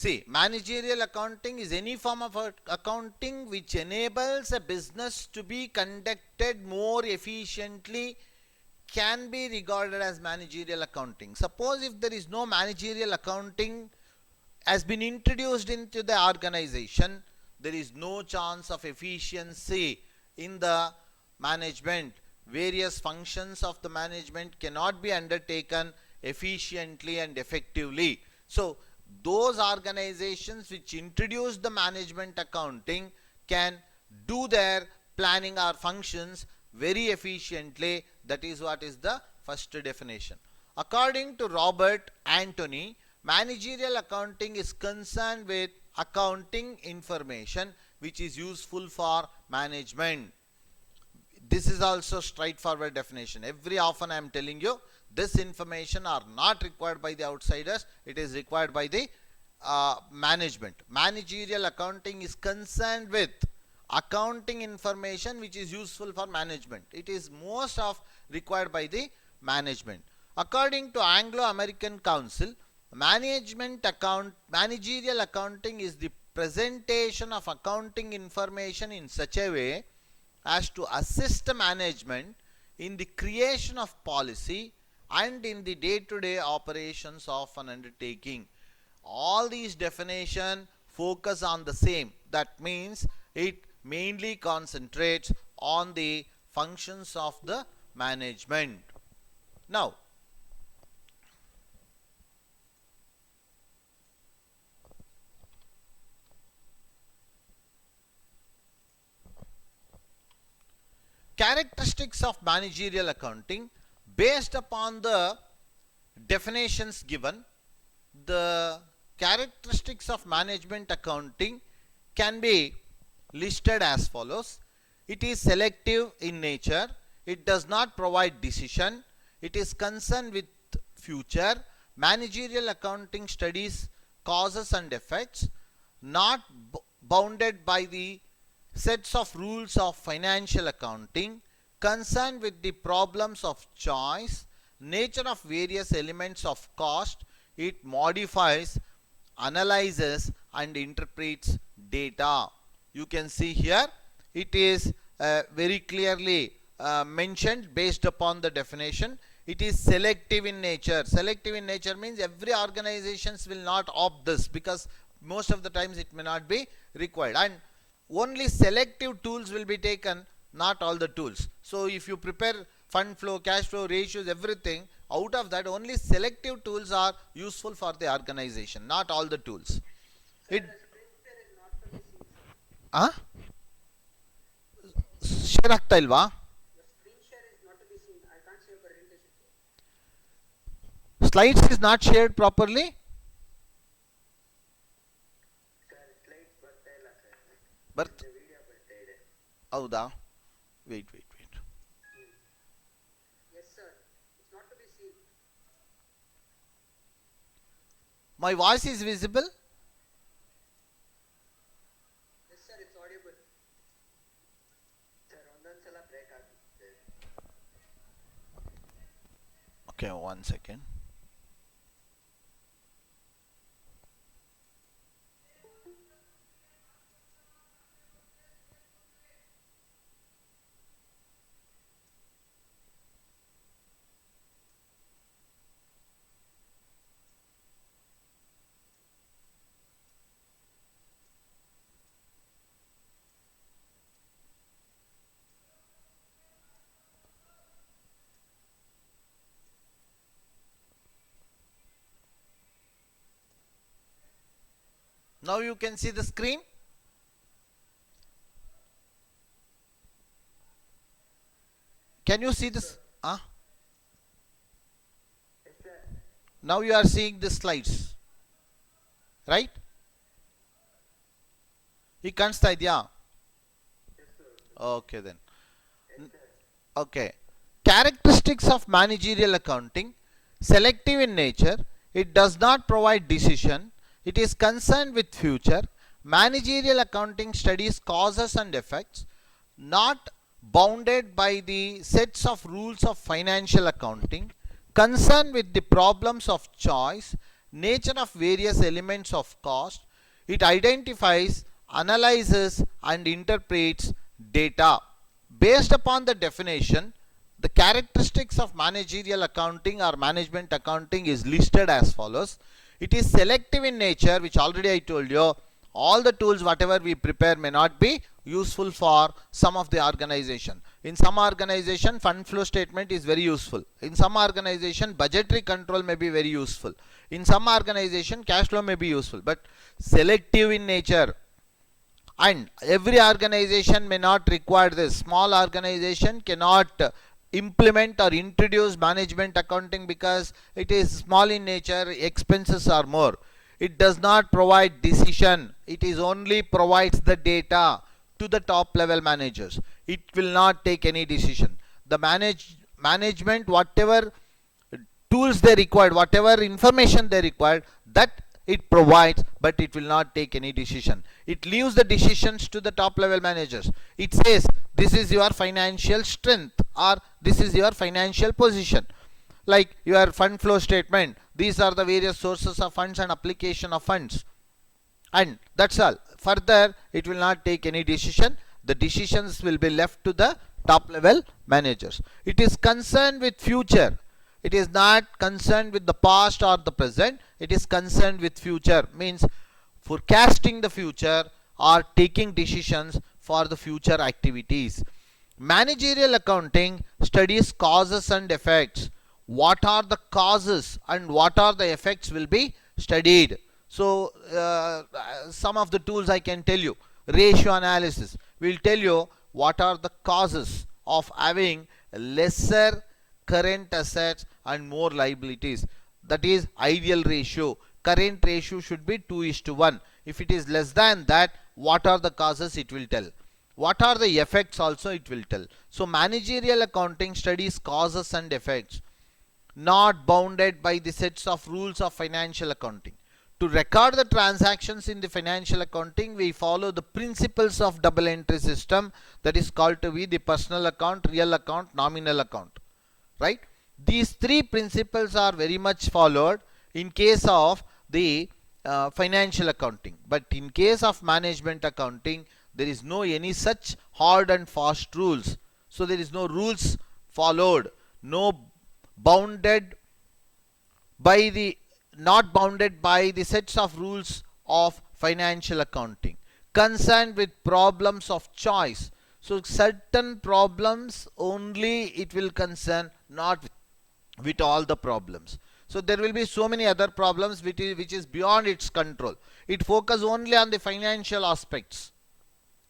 See, managerial accounting is any form of accounting which enables a business to be conducted more efficiently can be regarded as managerial accounting. Suppose if there is no managerial accounting has been introduced into the organization, there is no chance of efficiency in the management. Various functions of the management cannot be undertaken efficiently and effectively. So those organizations which introduce the management accounting can do their planning or functions very efficiently. That is what is the first definition. According to Robert Anthony, managerial accounting is concerned with accounting information which is useful for management. This is also straightforward definition. Every often I am telling you, this information are not required by the outsiders, it is required by the management. Managerial accounting is concerned with accounting information which is useful for management. It is most of required by the management. According to Anglo-American Council, managerial accounting is the presentation of accounting information in such a way as to assist management in the creation of policy and in the day-to-day operations of an undertaking. All these definitions focus on the same. That means it mainly concentrates on the functions of the management. Now, characteristics of managerial accounting based upon the definitions given. The characteristics of management accounting can be listed as follows. It is selective in nature. It does not provide decision. It is concerned with future. Managerial accounting studies causes and effects, not bounded by the sets of rules of financial accounting, concerned with the problems of choice, nature of various elements of cost. It modifies, analyzes and interprets data. You can see here it is very clearly mentioned based upon the definition. It is selective in nature. Selective in nature means every organizations will not opt this, because most of the times it may not be required, and only selective tools will be taken, not all the tools. So if you prepare fund flow, cash flow, ratios, everything, out of that only selective tools are useful for the organization, not all the tools. It share ಆಗ್ತಾ ಇಲ್ವಾ? Slides is not shared properly. ಹೌದಾ? Wait. Yes, sir. It's not to be seen. My voice is visible? Yes, sir. It's audible. Sir, ಒಂದೊಂದ್ಸಲ break ಆಗುತ್ತೆ. Okay, 1 second. Now you can see the screen. Can you see this? Yes, sir. Now you are seeing the slides, right? ಈ ಕಾಣಿಸ್ತಾ ಇದೆಯಾ? Okay then. Okay. Characteristics of managerial accounting: selective in nature. It does not provide decision. It is concerned with future. Managerial accounting studies causes and effects, not bounded by the sets of rules of financial accounting, concerned with the problems of choice, nature of various elements of cost. It identifies, analyzes, and interprets data. Based upon the definition, the characteristics of managerial accounting or management accounting is listed as follows. It is selective in nature, which already I told you. All the tools whatever we prepare may not be useful for some of the organization. In some organization, fund flow statement is very useful. In some organization, budgetary control may be very useful. In some organization, cash flow may be useful, but selective in nature. And every organization may not require this. Small organization cannot implement or introduce management accounting because it is small in nature, expenses are more. It does not provide decision. It is only provides the data to the top level managers. It will not take any decision. The management, whatever tools they required, whatever information they required, that it provides, but it will not take any decision. It leaves the decisions to the top level managers. It says this is your financial strength or this is your financial position. Like your fund flow statement, these are the various sources of funds and application of funds. And that's all. Further, it will not take any decision. The decisions will be left to the top level managers. It is concerned with future. It is not concerned with the past or the present. It is concerned with future, means forecasting the future or taking decisions for the future activities. Managerial accounting studies causes and effects. What are the causes and what are the effects will be studied. So some of the tools I can tell you. Ratio analysis will tell you what are the causes of having lesser current assets and more liabilities. That is ideal ratio. Current ratio should be 2:1. If it is less than that, what are the causes it will tell. What are the effects also it will tell. So managerial accounting studies causes and effects, not bounded by the sets of rules of financial accounting. To record the transactions in the financial accounting, we follow the principles of double entry system, that is called to be the personal account, real account, nominal account. Right? These three principles are very much followed in case of the financial accounting. But in case of management accounting, there is no any such hard and fast rules. So there is no rules followed, no bounded by the not bounded by the sets of rules of financial accounting. Concerned with problems of choice. So certain problems only it will concern, not with all the problems. So there will be so many other problems which is beyond its control. It focuses only on the financial aspects.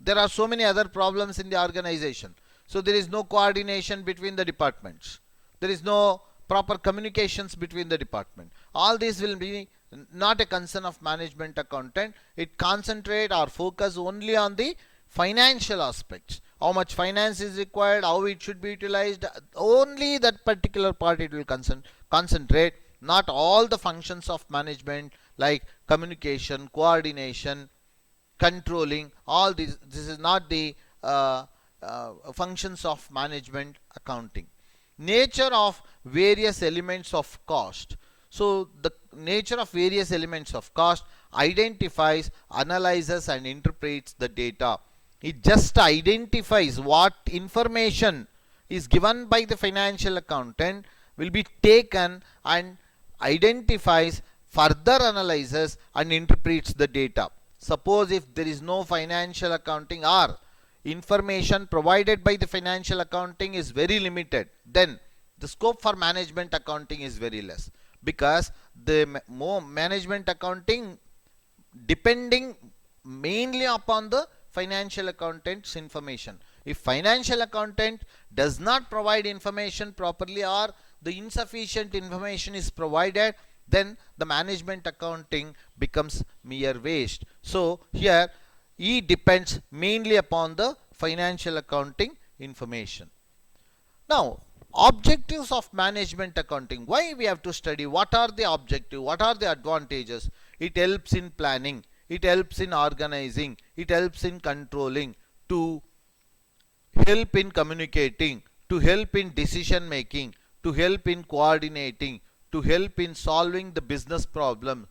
There are so many other problems in the organization. So there is no coordination between the departments. There is no proper communications between the department. All this will be not a concern of management accountant. It concentrate or focus only on the financial aspects. How much finance is required, how it should be utilized, only that particular part it will concentrate, not all the functions of management like communication, coordination, controlling, all this is not the functions of management accounting. Nature of various elements of cost. So the nature of various elements of cost identifies, analyzes and interprets the data. It just identifies what information is given by the financial accountant will be taken and identifies, further analyzes and interprets the data. Suppose if there is no financial accounting or information provided by the financial accounting is very limited, then the scope for management accounting is very less, because the more management accounting depending mainly upon the financial accountant's information. If financial accountant does not provide information properly or the insufficient information is provided, then the management accounting becomes mere waste. So here E depends mainly upon the financial accounting information. Now, objectives of management accounting. Why we have to study? What are the objectives? What are the advantages? It helps in planning. It helps in organizing. It helps in controlling. To help in communicating. To help in decision making. To help in coordinating. to help in solving the business problem.